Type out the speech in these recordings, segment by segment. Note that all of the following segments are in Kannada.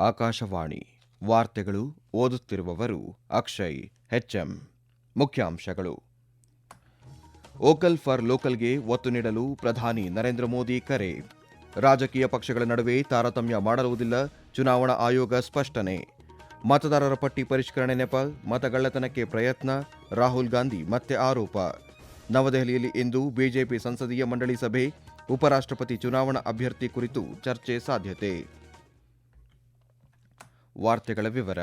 ಆಕಾಶವಾಣಿ ವಾರ್ತೆಗಳು ಓದುತ್ತಿರುವವರು ಅಕ್ಷಯ್ ಹೆಚ್ಎಂ. ಮುಖ್ಯಾಂಶಗಳು. ವೋಕಲ್ ಫಾರ್ ಲೋಕಲ್ಗೆ ಒತ್ತು ನೀಡಲು ಪ್ರಧಾನಿ ನರೇಂದ್ರ ಮೋದಿ ಕರೆ. ರಾಜಕೀಯ ಪಕ್ಷಗಳ ನಡುವೆ ತಾರತಮ್ಯ ಮಾಡಲಾಗುವುದಿಲ್ಲ, ಚುನಾವಣಾ ಆಯೋಗ ಸ್ಪಷ್ಟನೆ. ಮತದಾರರ ಪಟ್ಟಿ ಪರಿಷ್ಕರಣೆ ನೆಪ, ಮತಗಳ್ಳತನಕ್ಕೆ ಪ್ರಯತ್ನ, ರಾಹುಲ್ ಗಾಂಧಿ ಮತ್ತೆ ಆರೋಪ. ನವದೆಹಲಿಯಲ್ಲಿ ಇಂದು ಬಿಜೆಪಿ ಸಂಸದೀಯ ಮಂಡಳಿ ಸಭೆ, ಉಪರಾಷ್ಟ್ರಪತಿ ಚುನಾವಣಾ ಅಭ್ಯರ್ಥಿ ಕುರಿತು ಚರ್ಚೆ ಸಾಧ್ಯತೆ. ವಾರ್ತೆಗಳ ವಿವರ.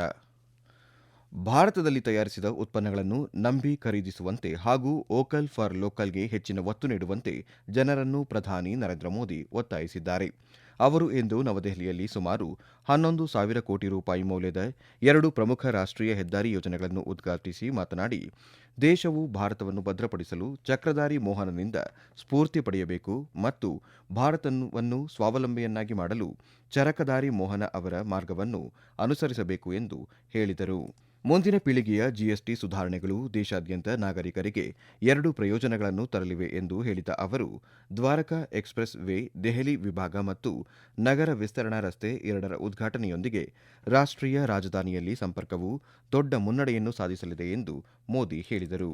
ಭಾರತದಲ್ಲಿ ತಯಾರಿಸಿದ ಉತ್ಪನ್ನಗಳನ್ನು ನಂಬಿ ಖರೀದಿಸುವಂತೆ ಹಾಗೂ ವೋಕಲ್ ಫಾರ್ ಲೋಕಲ್ಗೆ ಹೆಚ್ಚಿನ ಒತ್ತು ನೀಡುವಂತೆ ಜನರನ್ನು ಪ್ರಧಾನಿ ನರೇಂದ್ರ ಮೋದಿ ಒತ್ತಾಯಿಸಿದ್ದಾರೆ. ಅವರು ಇಂದು ನವದೆಹಲಿಯಲ್ಲಿ ಸುಮಾರು 11,000 ಕೋಟಿ ರೂಪಾಯಿ ಮೌಲ್ಯದ 2 ಪ್ರಮುಖ ರಾಷ್ಟ್ರೀಯ ಹೆದ್ದಾರಿ ಯೋಜನೆಗಳನ್ನು ಉದ್ಘಾಟಿಸಿ ಮಾತನಾಡಿ, ದೇಶವು ಭಾರತವನ್ನು ಭದ್ರಪಡಿಸಲು ಚಕ್ರಧಾರಿ ಮೋಹನನಿಂದ ಸ್ಫೂರ್ತಿ ಪಡೆಯಬೇಕು ಮತ್ತು ಭಾರತವನ್ನು ಸ್ವಾವಲಂಬಿಯನ್ನಾಗಿ ಮಾಡಲು ಚರಕಧಾರಿ ಮೋಹನ ಅವರ ಮಾರ್ಗವನ್ನು ಅನುಸರಿಸಬೇಕು ಎಂದು ಹೇಳಿದರು. ಮುಂದಿನ ಪೀಳಿಗೆಯ ಜಿಎಸ್ಟಿ ಸುಧಾರಣೆಗಳು ದೇಶಾದ್ಯಂತ ನಾಗರಿಕರಿಗೆ 2 ಪ್ರಯೋಜನಗಳನ್ನು ತರಲಿವೆ ಎಂದು ಹೇಳಿದ ಅವರು, ದ್ವಾರಕಾ ಎಕ್ಸ್‌ಪ್ರೆಸ್ ವೇ ದೆಹಲಿ ವಿಭಾಗ ಮತ್ತು ನಗರ ವಿಸ್ತರಣಾ ರಸ್ತೆ 2ರ ಉದ್ಘಾಟನೆಯೊಂದಿಗೆ ರಾಷ್ಟ್ರೀಯ ರಾಜಧಾನಿಯಲ್ಲಿ ಸಂಪರ್ಕವು ದೊಡ್ಡ ಮುನ್ನಡೆಯನ್ನು ಸಾಧಿಸಲಿದೆ ಎಂದು ಮೋದಿ ಹೇಳಿದರು.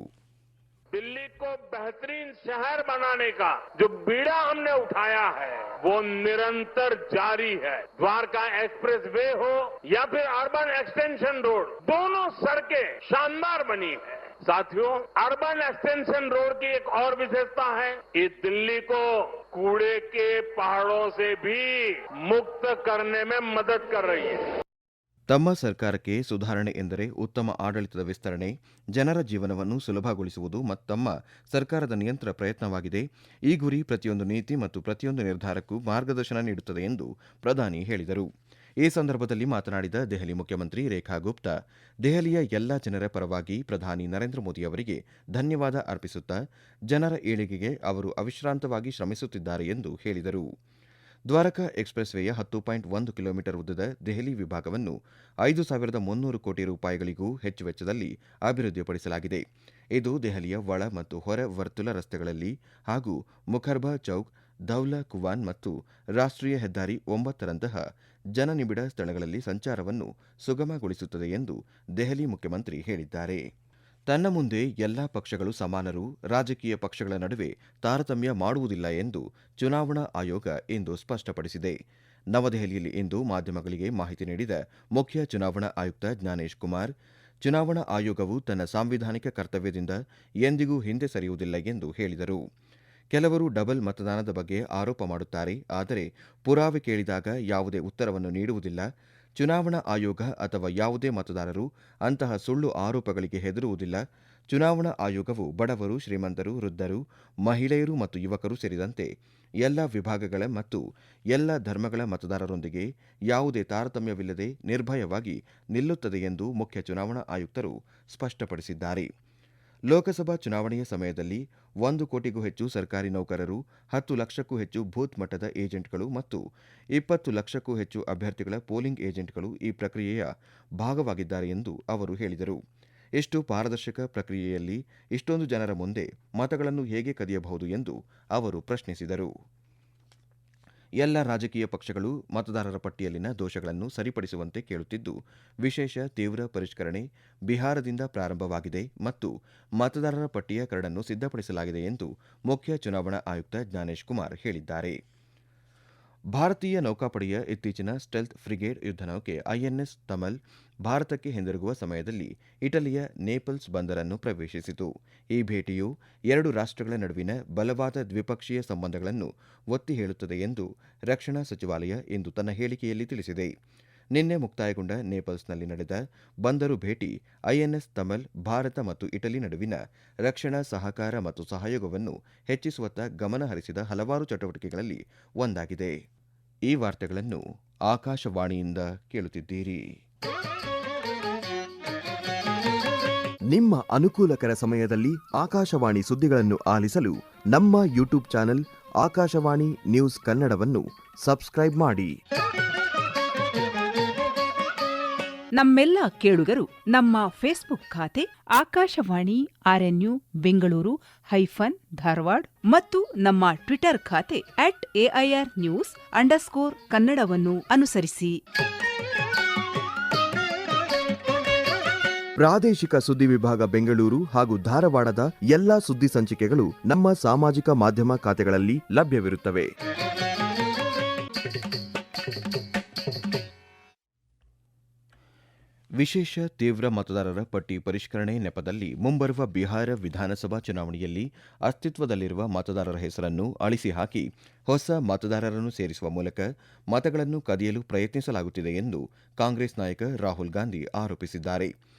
दिल्ली को बेहतरीन शहर बनाने का जो बीड़ा हमने उठाया है वो निरंतर जारी है. द्वारका एक्सप्रेस वे हो या फिर अर्बन एक्सटेंशन रोड, दोनों सड़कें शानदार बनी है. साथियों, अर्बन एक्सटेंशन रोड की एक और विशेषता है, ये दिल्ली को कूड़े के पहाड़ों से भी मुक्त करने में मदद कर रही है. ತಮ್ಮ ಸರ್ಕಾರಕ್ಕೆ ಸುಧಾರಣೆ ಎಂದರೆ ಉತ್ತಮ ಆಡಳಿತದ ವಿಸ್ತರಣೆ, ಜನರ ಜೀವನವನ್ನು ಸುಲಭಗೊಳಿಸುವುದು ಮತ್ತು ತಮ್ಮ ಸರ್ಕಾರದ ನಿರಂತರ ಪ್ರಯತ್ನವಾಗಿದೆ. ಈ ಗುರಿ ಪ್ರತಿಯೊಂದು ನೀತಿ ಮತ್ತು ಪ್ರತಿಯೊಂದು ನಿರ್ಧಾರಕ್ಕೂ ಮಾರ್ಗದರ್ಶನ ನೀಡುತ್ತದೆ ಎಂದು ಪ್ರಧಾನಿ ಹೇಳಿದರು. ಈ ಸಂದರ್ಭದಲ್ಲಿ ಮಾತನಾಡಿದ ದೆಹಲಿ ಮುಖ್ಯಮಂತ್ರಿ ರೇಖಾ ಗುಪ್ತಾ, ದೆಹಲಿಯ ಎಲ್ಲಾ ಜನರ ಪರವಾಗಿ ಪ್ರಧಾನಿ ನರೇಂದ್ರ ಮೋದಿ ಅವರಿಗೆ ಧನ್ಯವಾದ ಅರ್ಪಿಸುತ್ತಾ ಜನರ ಏಳಿಗೆಗೆ ಅವರು ಅವಿಶ್ರಾಂತವಾಗಿ ಶ್ರಮಿಸುತ್ತಿದ್ದಾರೆ ಎಂದು ಹೇಳಿದರು. ದ್ವಾರಕಾ ಎಕ್ಸ್‌ಪ್ರೆಸ್ ವೇಯ 10.1 ಕಿಲೋಮೀಟರ್ ಉದ್ದದ ದೆಹಲಿ ವಿಭಾಗವನ್ನು 5,300 ಕೋಟಿ ರೂಪಾಯಿಗಳಿಗೂ ಹೆಚ್ಚು ವೆಚ್ಚದಲ್ಲಿ ಅಭಿವೃದ್ಧಿಪಡಿಸಲಾಗಿದೆ. ಇದು ದೆಹಲಿಯ ಒಳ ಮತ್ತು ಹೊರ ವರ್ತುಲ ರಸ್ತೆಗಳಲ್ಲಿ ಹಾಗೂ ಮುಖರ್ಬಾ ಚೌಕ್, ಧೌಲಾ ಕುವಾನ್ ಮತ್ತು ರಾಷ್ಟ್ರೀಯ ಹೆದ್ದಾರಿ 9ರಂತಹ ಜನನಿಬಿಡ ಸ್ಥಳಗಳಲ್ಲಿ ಸಂಚಾರವನ್ನು ಸುಗಮಗೊಳಿಸುತ್ತದೆ ಎಂದು ದೆಹಲಿ ಮುಖ್ಯಮಂತ್ರಿ ಹೇಳಿದ್ದಾರೆ. ತನ್ನ ಮುಂದೆ ಎಲ್ಲಾ ಪಕ್ಷಗಳು ಸಮಾನರು, ರಾಜಕೀಯ ಪಕ್ಷಗಳ ನಡುವೆ ತಾರತಮ್ಯ ಮಾಡುವುದಿಲ್ಲ ಎಂದು ಚುನಾವಣಾ ಆಯೋಗ ಇಂದು ಸ್ಪಷ್ಟಪಡಿಸಿದೆ. ನವದೆಹಲಿಯಲ್ಲಿ ಇಂದು ಮಾಧ್ಯಮಗಳಿಗೆ ಮಾಹಿತಿ ನೀಡಿದ ಮುಖ್ಯ ಚುನಾವಣಾ ಆಯುಕ್ತ ಜ್ಞಾನೇಶ್ ಕುಮಾರ್, ಚುನಾವಣಾ ಆಯೋಗವು ತನ್ನ ಸಾಂವಿಧಾನಿಕ ಕರ್ತವ್ಯದಿಂದ ಎಂದಿಗೂ ಹಿಂದೆ ಸರಿಯುವುದಿಲ್ಲ ಎಂದು ಹೇಳಿದರು. ಕೆಲವರು ಡಬಲ್ ಮತದಾನದ ಬಗ್ಗೆ ಆರೋಪ ಮಾಡುತ್ತಾರೆ, ಆದರೆ ಪುರಾವೆ ಕೇಳಿದಾಗ ಯಾವುದೇ ಉತ್ತರವನ್ನು ನೀಡುವುದಿಲ್ಲ. ಚುನಾವಣಾ ಆಯೋಗ ಅಥವಾ ಯಾವುದೇ ಮತದಾರರು ಅಂತಹ ಸುಳ್ಳು ಆರೋಪಗಳಿಗೆ ಹೆದರುವುದಿಲ್ಲ. ಚುನಾವಣಾ ಆಯೋಗವು ಬಡವರು, ಶ್ರೀಮಂತರು, ವೃದ್ಧರು, ಮಹಿಳೆಯರು ಮತ್ತು ಯುವಕರು ಸೇರಿದಂತೆ ಎಲ್ಲ ವಿಭಾಗಗಳ ಮತ್ತು ಎಲ್ಲ ಧರ್ಮಗಳ ಮತದಾರರೊಂದಿಗೆ ಯಾವುದೇ ತಾರತಮ್ಯವಿಲ್ಲದೆ ನಿರ್ಭಯವಾಗಿ ನಿಲ್ಲುತ್ತದೆ ಎಂದು ಮುಖ್ಯ ಚುನಾವಣಾ ಆಯುಕ್ತರು ಸ್ಪಷ್ಟಪಡಿಸಿದ್ದಾರೆ. ಲೋಕಸಭಾ ಚುನಾವಣೆಯ ಸಮಯದಲ್ಲಿ 1 ಕೋಟಿಗೂ ಹೆಚ್ಚು ಸರ್ಕಾರಿ ನೌಕರರು, 10 ಲಕ್ಷಕ್ಕೂ ಹೆಚ್ಚು ಬೂತ್ ಮಟ್ಟದ ಏಜೆಂಟ್ಗಳು ಮತ್ತು 20 ಲಕ್ಷಕ್ಕೂ ಹೆಚ್ಚು ಅಭ್ಯರ್ಥಿಗಳ ಪೋಲಿಂಗ್ ಏಜೆಂಟ್ಗಳು ಈ ಪ್ರಕ್ರಿಯೆಯ ಭಾಗವಾಗಿದ್ದಾರೆ ಎಂದು ಅವರು ಹೇಳಿದರು. ಇಷ್ಟು ಪಾರದರ್ಶಕ ಪ್ರಕ್ರಿಯೆಯಲ್ಲಿ ಇಷ್ಟೊಂದು ಜನರ ಮುಂದೆ ಮತಗಳನ್ನು ಹೇಗೆ ಕದಿಯಬಹುದು ಎಂದು ಅವರು ಪ್ರಶ್ನಿಸಿದರು. ಎಲ್ಲ ರಾಜಕೀಯ ಪಕ್ಷಗಳು ಮತದಾರರ ಪಟ್ಟಿಯಲ್ಲಿನ ದೋಷಗಳನ್ನು ಸರಿಪಡಿಸುವಂತೆ ಕೇಳುತ್ತಿದ್ದು, ವಿಶೇಷ ತೀವ್ರ ಪರಿಷ್ಕರಣೆ ಬಿಹಾರದಿಂದ ಪ್ರಾರಂಭವಾಗಿದೆ ಮತ್ತು ಮತದಾರರ ಪಟ್ಟಿಯ ಕರಡನ್ನು ಸಿದ್ಧಪಡಿಸಲಾಗಿದೆ ಎಂದು ಮುಖ್ಯ ಚುನಾವಣಾ ಆಯುಕ್ತ ಜ್ಞಾನೇಶ್ ಕುಮಾರ್ ಹೇಳಿದ್ದಾರೆ. ಭಾರತೀಯ ನೌಕಾಪಡೆಯ ಇತ್ತೀಚಿನ ಸ್ಟೆಲ್ತ್ ಫ್ರಿಗೇಟ್ ಯುದ್ಧನೌಕೆ ಐಎನ್ಎಸ್ ತಮಲ್ ಭಾರತಕ್ಕೆ ಹಿಂದಿರುಗುವ ಸಮಯದಲ್ಲಿ ಇಟಲಿಯ ನೇಪಲ್ಸ್ ಬಂದರನ್ನು ಪ್ರವೇಶಿಸಿತು. ಈ ಭೇಟಿಯು 2 ರಾಷ್ಟ್ರಗಳ ನಡುವಿನ ಬಲವಾದ ದ್ವಿಪಕ್ಷೀಯ ಸಂಬಂಧಗಳನ್ನು ಒತ್ತಿ ಹೇಳುತ್ತದೆ ಎಂದು ರಕ್ಷಣಾ ಸಚಿವಾಲಯ ಇಂದು ತನ್ನ ಹೇಳಿಕೆಯಲ್ಲಿ ತಿಳಿಸಿದೆ. ನಿನ್ನೆ ಮುಕ್ತಾಯಗೊಂಡ ನೇಪಲ್ಸ್ನಲ್ಲಿ ನಡೆದ ಬಂದರು ಭೇಟಿ ಐಎನ್ಎಸ್ ತಮಲ್ ಭಾರತ ಮತ್ತು ಇಟಲಿ ನಡುವಿನ ರಕ್ಷಣಾ ಸಹಕಾರ ಮತ್ತು ಸಹಯೋಗವನ್ನು ಹೆಚ್ಚಿಸುವತ್ತ ಗಮನ ಹರಿಸಿದ ಹಲವಾರು ಚಟುವಟಿಕೆಗಳಲ್ಲಿ ಒಂದಾಗಿದೆ. ಈ ವಾರ್ತೆಗಳನ್ನು ಆಕಾಶವಾಣಿಯಿಂದ ಕೇಳುತ್ತಿದ್ದೀರಿ. ನಿಮ್ಮ ಅನುಕೂಲಕರ ಸಮಯದಲ್ಲಿ ಆಕಾಶವಾಣಿ ಸುದ್ದಿಗಳನ್ನು ಆಲಿಸಲು ನಮ್ಮ ಯೂಟ್ಯೂಬ್ ಚಾನೆಲ್ ಆಕಾಶವಾಣಿ ನ್ಯೂಸ್ ಕನ್ನಡವನ್ನು ಸಬ್ಸ್ಕ್ರೈಬ್ ಮಾಡಿ. ನಮ್ಮೆಲ್ಲ ಕೇಳುಗರು ನಮ್ಮ ಫೇಸ್ಬುಕ್ ಖಾತೆ ಆಕಾಶವಾಣಿ ಆರ್ಎನ್ಯು ಬೆಂಗಳೂರು ಧಾರವಾಡ ಮತ್ತು ನಮ್ಮ ಟ್ವಿಟರ್ ಖಾತೆ @AIR News _ ಕನ್ನಡವನ್ನು ಅನುಸರಿಸಿ. ಪ್ರಾದೇಶಿಕ ಸುದ್ದಿ ವಿಭಾಗ ಬೆಂಗಳೂರು ಹಾಗೂ ಧಾರವಾಡದ ಎಲ್ಲಾ ಸುದ್ದಿ ಸಂಚಿಕೆಗಳು ನಮ್ಮ ಸಾಮಾಜಿಕ ಮಾಧ್ಯಮ ಖಾತೆಗಳಲ್ಲಿ ಲಭ್ಯವಿರುತ್ತವೆ. ವಿಶೇಷ ತೀವ್ರ ಮತದಾರರ ಪಟ್ಟಿ ಪರಿಷ್ಕರಣೆ ನೆಪದಲ್ಲಿ ಮುಂಬರುವ ಬಿಹಾರ ವಿಧಾನಸಭಾ ಚುನಾವಣೆಯಲ್ಲಿ ಅಸ್ತಿತ್ವದಲ್ಲಿರುವ ಮತದಾರರ ಹೆಸರನ್ನು ಅಳಿಸಿ ಹಾಕಿ ಹೊಸ ಮತದಾರರನ್ನು ಸೇರಿಸುವ ಮೂಲಕ ಮತಗಳನ್ನು ಕದಿಯಲು ಪ್ರಯತ್ನಿಸಲಾಗುತ್ತಿದೆ ಎಂದು ಕಾಂಗ್ರೆಸ್ ನಾಯಕ ರಾಹುಲ್ ಗಾಂಧಿ ಆರೋಪಿಸಿದ್ದಾರೆ.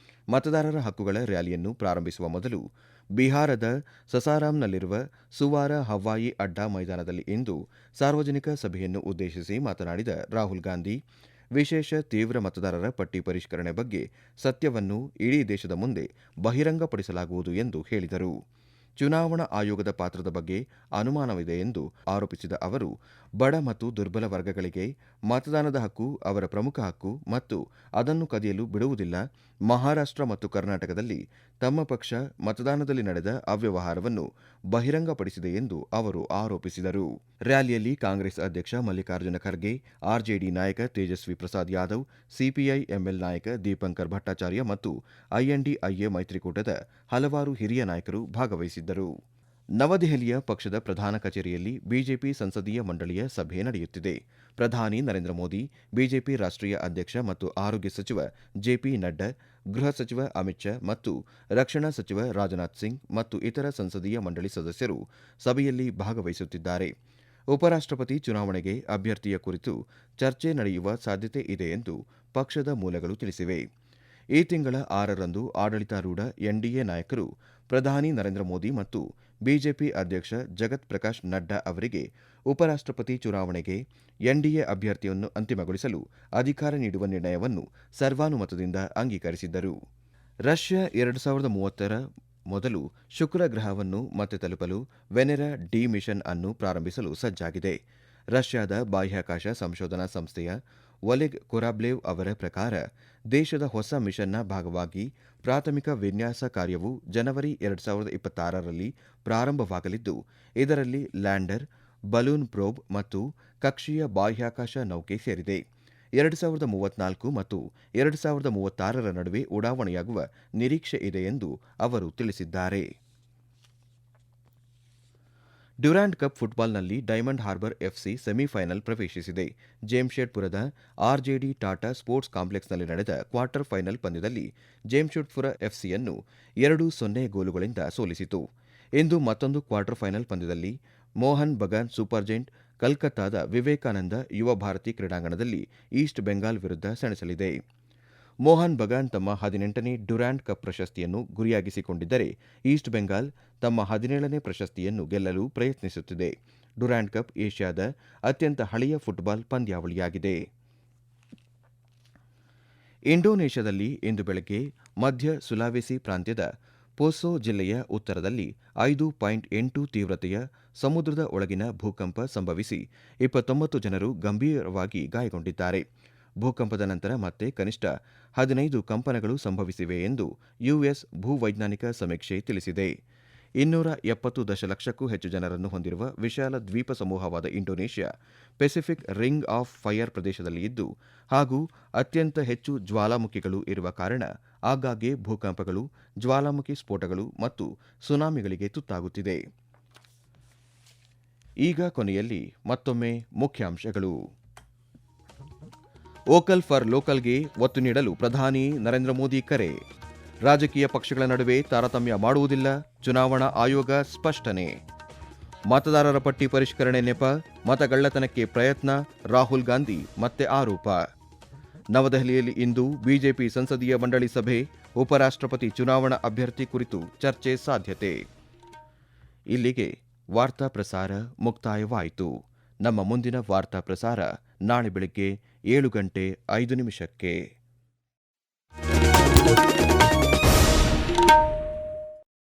ಮತದಾರರ ಹಕ್ಕುಗಳ ರ್ಯಾಲಿಯನ್ನು ಪ್ರಾರಂಭಿಸುವ ಮೊದಲು ಬಿಹಾರದ ಸಸಾರಾಂನಲ್ಲಿರುವ ಸುವಾರ ಹವಾಯಿ ಅಡ್ಡಾ ಮೈದಾನದಲ್ಲಿ ಇಂದು ಸಾರ್ವಜನಿಕ ಸಭೆಯನ್ನು ಉದ್ದೇಶಿಸಿ ಮಾತನಾಡಿದ ರಾಹುಲ್ ಗಾಂಧಿ, ವಿಶೇಷ ತೀವ್ರ ಮತದಾರರ ಪಟ್ಟಿ ಪರಿಷ್ಕರಣೆ ಬಗ್ಗೆ ಸತ್ಯವನ್ನು ಇಡೀ ದೇಶದ ಮುಂದೆ ಬಹಿರಂಗಪಡಿಸಲಾಗುವುದು ಎಂದು ಹೇಳಿದರು. ಚುನಾವಣಾ ಆಯೋಗದ ಪಾತ್ರದ ಬಗ್ಗೆ ಅನುಮಾನವಿದೆ ಎಂದು ಆರೋಪಿಸಿದ ಅವರು, ಬಡ ಮತ್ತು ದುರ್ಬಲ ವರ್ಗಗಳಿಗೆ ಮತದಾನದ ಹಕ್ಕು ಅವರ ಪ್ರಮುಖ ಹಕ್ಕು ಮತ್ತು ಅದನ್ನು ಕದಿಯಲು ಬಿಡುವುದಿಲ್ಲ. ಮಹಾರಾಷ್ಟ್ರ ಮತ್ತು ಕರ್ನಾಟಕದಲ್ಲಿ ತಮ್ಮ ಪಕ್ಷ ಮತದಾನದಲ್ಲಿ ನಡೆದ ಅವ್ಯವಹಾರವನ್ನು ಬಹಿರಂಗಪಡಿಸಿದೆ ಎಂದು ಅವರು ಆರೋಪಿಸಿದರು. ರ್ಯಾಲಿಯಲ್ಲಿ ಕಾಂಗ್ರೆಸ್ ಅಧ್ಯಕ್ಷ ಮಲ್ಲಿಕಾರ್ಜುನ ಖರ್ಗೆ, ಆರ್ಜೆಡಿ ನಾಯಕ ತೇಜಸ್ವಿ ಪ್ರಸಾದ್ ಯಾದವ್, ಸಿಪಿಐ ಎಂಎಲ್ ನಾಯಕ ದೀಪಂಕರ್ ಭಟ್ಟಾಚಾರ್ಯ ಮತ್ತು ಐಎನ್ಡಿಐಎ ಮೈತ್ರಿಕೂಟದ ಹಲವಾರು ಹಿರಿಯ ನಾಯಕರು ಭಾಗವಹಿಸಿದ್ದರು. ನವದೆಹಲಿಯ ಪಕ್ಷದ ಪ್ರಧಾನ ಕಚೇರಿಯಲ್ಲಿ ಬಿಜೆಪಿ ಸಂಸದೀಯ ಮಂಡಳಿಯ ಸಭೆ ನಡೆಯುತ್ತಿದೆ. ಪ್ರಧಾನಿ ನರೇಂದ್ರ ಮೋದಿ, ಬಿಜೆಪಿ ರಾಷ್ಟ್ರೀಯ ಅಧ್ಯಕ್ಷ ಮತ್ತು ಆರೋಗ್ಯ ಸಚಿವ ಜೆಪಿ ನಡ್ಡಾ, ಗೃಹ ಸಚಿವ ಅಮಿತ್ ಶಾ ಮತ್ತು ರಕ್ಷಣಾ ಸಚಿವ ರಾಜನಾಥ್ ಸಿಂಗ್ ಮತ್ತು ಇತರ ಸಂಸದೀಯ ಮಂಡಳಿ ಸದಸ್ಯರು ಸಭೆಯಲ್ಲಿ ಭಾಗವಹಿಸುತ್ತಿದ್ದಾರೆ. ಉಪರಾಷ್ಟ್ರಪತಿ ಚುನಾವಣೆಗೆ ಅಭ್ಯರ್ಥಿಯ ಕುರಿತು ಚರ್ಚೆ ನಡೆಯುವ ಸಾಧ್ಯತೆ ಇದೆ ಎಂದು ಪಕ್ಷದ ಮೂಲಗಳು ತಿಳಿಸಿವೆ. ಈ ತಿಂಗಳ 6ರಂದು ಆಡಳಿತಾರೂಢ ಎನ್ಡಿಎ ನಾಯಕರು ಪ್ರಧಾನಿ ನರೇಂದ್ರ ಮೋದಿ ಮತ್ತು ಬಿಜೆಪಿ ಅಧ್ಯಕ್ಷ ಜಗತ್ ಪ್ರಕಾಶ್ ನಡ್ಡಾ ಅವರಿಗೆ ಉಪರಾಷ್ಟ್ರಪತಿ ಚುನಾವಣೆಗೆ ಎನ್ಡಿಎ ಅಭ್ಯರ್ಥಿಯನ್ನು ಅಂತಿಮಗೊಳಿಸಲು ಅಧಿಕಾರ ನೀಡುವ ನಿರ್ಣಯವನ್ನು ಸರ್ವಾನುಮತದಿಂದ ಅಂಗೀಕರಿಸಿದ್ದರು. ರಷ್ಯಾ 2030ರ ಮೊದಲು ಶುಕ್ರ ಗ್ರಹವನ್ನು ಮತ್ತೆ ತಲುಪಲು ವೆನೆರಾ ಡಿ ಮಿಷನ್ ಅನ್ನು ಪ್ರಾರಂಭಿಸಲು ಸಜ್ಜಾಗಿದೆ. ರಷ್ಯಾದ ಬಾಹ್ಯಾಕಾಶ ಸಂಶೋಧನಾ ಸಂಸ್ಥೆಯ ಒಲೆಗ್ ಕೊರಾಬ್ಲೇವ್ ಅವರ ಪ್ರಕಾರ ದೇಶದ ಹೊಸ ಮಿಷನ್ನ ಭಾಗವಾಗಿ ಪ್ರಾಥಮಿಕ ವಿನ್ಯಾಸ ಕಾರ್ಯವು ಜನವರಿ 2026ರಲ್ಲಿ ಪ್ರಾರಂಭವಾಗಲಿದ್ದು, ಇದರಲ್ಲಿ ಲ್ಯಾಂಡರ್, ಬಲೂನ್ ಪ್ರೋಬ್ ಮತ್ತು ಕಕ್ಷೀಯ ಬಾಹ್ಯಾಕಾಶ ನೌಕೆ ಸೇರಿದೆ. 2034 ಮತ್ತು 2036ರ ನಡುವೆ ಉಡಾವಣೆಯಾಗುವ ನಿರೀಕ್ಷೆ ಇದೆ ಎಂದು ಅವರು ತಿಳಿಸಿದ್ದಾರೆ. ಡ್ಯುರಾಂಡ್ ಕಪ್ ಫುಟ್ಬಾಲ್ನಲ್ಲಿ ಡೈಮಂಡ್ ಹಾರ್ಬರ್ ಎಫ್ಸಿ ಸೆಮಿಫೈನಲ್ ಪ್ರವೇಶಿಸಿದೆ. ಜೇಮ್ಶೆಡ್ಪುರದ ಆರ್ಜೆಡಿ ಟಾಟಾ ಸ್ಪೋರ್ಟ್ಸ್ ಕಾಂಪ್ಲೆಕ್ಸ್ನಲ್ಲಿ ನಡೆದ ಕ್ವಾರ್ಟರ್ ಫೈನಲ್ ಪಂದ್ಯದಲ್ಲಿ ಜೇಮ್ಶೆಡ್ಪುರ ಎಫ್ಸಿಯನ್ನು 2-0 ಗೋಲುಗಳಿಂದ ಸೋಲಿಸಿತು. ಇಂದು ಮತ್ತೊಂದು ಕ್ವಾರ್ಟರ್ ಫೈನಲ್ ಪಂದ್ಯದಲ್ಲಿ ಮೋಹನ್ ಬಗಾನ್ ಸೂಪರ್ ಜೈಂಟ್ ಕಲ್ಕತ್ತಾದ ವಿವೇಕಾನಂದ ಯುವ ಭಾರತಿ ಕ್ರೀಡಾಂಗಣದಲ್ಲಿ ಈಸ್ಟ್ ಬೆಂಗಾಲ್ ವಿರುದ್ಧ ಸೆಣಸಲಿದೆ. ಮೋಹನ್ ಬಗಾನ್ ತಮ್ಮ 18ನೇ ಡ್ಯುರಾಂಡ್ ಕಪ್ ಪ್ರಶಸ್ತಿಯನ್ನು ಗುರಿಯಾಗಿಸಿಕೊಂಡಿದ್ದರೆ, ಈಸ್ಟ್ ಬೆಂಗಾಲ್ ತಮ್ಮ 17ನೇ ಪ್ರಶಸ್ತಿಯನ್ನು ಗೆಲ್ಲಲು ಪ್ರಯತ್ನಿಸುತ್ತಿದೆ. ಡ್ಯುರಾಂಡ್ ಕಪ್ ಏಷ್ಯಾದ ಅತ್ಯಂತ ಹಳೆಯ ಫುಟ್ಬಾಲ್ ಪಂದ್ಯಾವಳಿಯಾಗಿದೆ. ಇಂಡೋನೇಷ್ಯಾದಲ್ಲಿ ಇಂದು ಬೆಳಗ್ಗೆ ಮಧ್ಯ ಸುಲಾವೆಸಿ ಪ್ರಾಂತ್ಯದ ಪೋಸೊ ಜಿಲ್ಲೆಯ ಉತ್ತರದಲ್ಲಿ 5.8 ತೀವ್ರತೆಯ ಸಮುದ್ರದ ಒಳಗಿನ ಭೂಕಂಪ ಸಂಭವಿಸಿ 29 ಜನರು ಗಂಭೀರವಾಗಿ ಗಾಯಗೊಂಡಿದ್ದಾರೆ. ಭೂಕಂಪದ ನಂತರ ಮತ್ತೆ ಕನಿಷ್ಠ 15 ಕಂಪನಗಳು ಸಂಭವಿಸಿವೆ ಎಂದು ಯುಎಸ್ ಭೂವೈಜ್ಞಾನಿಕ ಸಮೀಕ್ಷೆ ತಿಳಿಸಿದೆ. 270 ದಶಲಕ್ಷಕ್ಕೂ ಹೆಚ್ಚು ಜನರನ್ನು ಹೊಂದಿರುವ ವಿಶಾಲ ದ್ವೀಪ ಸಮೂಹವಾದ Indonesia Pacific ring of fire ಪ್ರದೇಶದಲ್ಲಿ ಇದ್ದು ಹಾಗೂ ಅತ್ಯಂತ ಹೆಚ್ಚು ಜ್ವಾಲಾಮುಖಿಗಳು ಇರುವ ಕಾರಣ ಆಗಾಗ್ಗೆ ಭೂಕಂಪಗಳು, ಜ್ವಾಲಾಮುಖಿ ಸ್ಫೋಟಗಳು ಮತ್ತು ಸುನಾಮಿಗಳಿಗೆ ತುತ್ತಾಗುತ್ತಿದೆ. ಈಗ ಕೊನೆಯಲ್ಲಿ ಮತ್ತೊಮ್ಮೆ ಮುಖ್ಯಾಂಶಗಳು. ವೋಕಲ್ ಫಾರ್ ಲೋಕಲ್ಗೆ ಒತ್ತು ನೀಡಲು ಪ್ರಧಾನಿ ನರೇಂದ್ರ ಮೋದಿ ಕರೆ. ರಾಜಕೀಯ ಪಕ್ಷಗಳ ನಡುವೆ ತಾರತಮ್ಯ ಮಾಡುವುದಿಲ್ಲ, ಚುನಾವಣಾ ಆಯೋಗ ಸ್ಪಷ್ಟನೆ. ಮತದಾರರ ಪಟ್ಟಿ ಪರಿಷ್ಕರಣೆ ನೆಪ, ಮತಗಳ್ಳತನಕ್ಕೆ ಪ್ರಯತ್ನ, ರಾಹುಲ್ ಗಾಂಧಿ ಮತ್ತೆ ಆರೋಪ. ನವದೆಹಲಿಯಲ್ಲಿ ಇಂದು ಬಿಜೆಪಿ ಸಂಸದೀಯ ಮಂಡಳಿ ಸಭೆ, ಉಪರಾಷ್ಟ್ರಪತಿ ಚುನಾವಣಾ ಅಭ್ಯರ್ಥಿ ಕುರಿತು ಚರ್ಚೆ ಸಾಧ್ಯತೆ. ಇಲ್ಲಿಗೆ ವಾರ್ತಾ ಪ್ರಸಾರ ಮುಕ್ತಾಯವಾಯಿತು. ನಮ್ಮ ಮುಂದಿನ ವಾರ್ತಾ ಪ್ರಸಾರ ನಾಳೆ ಬೆಳಗ್ಗೆ 7:05 ನಿಮಿಷಕ್ಕೆ.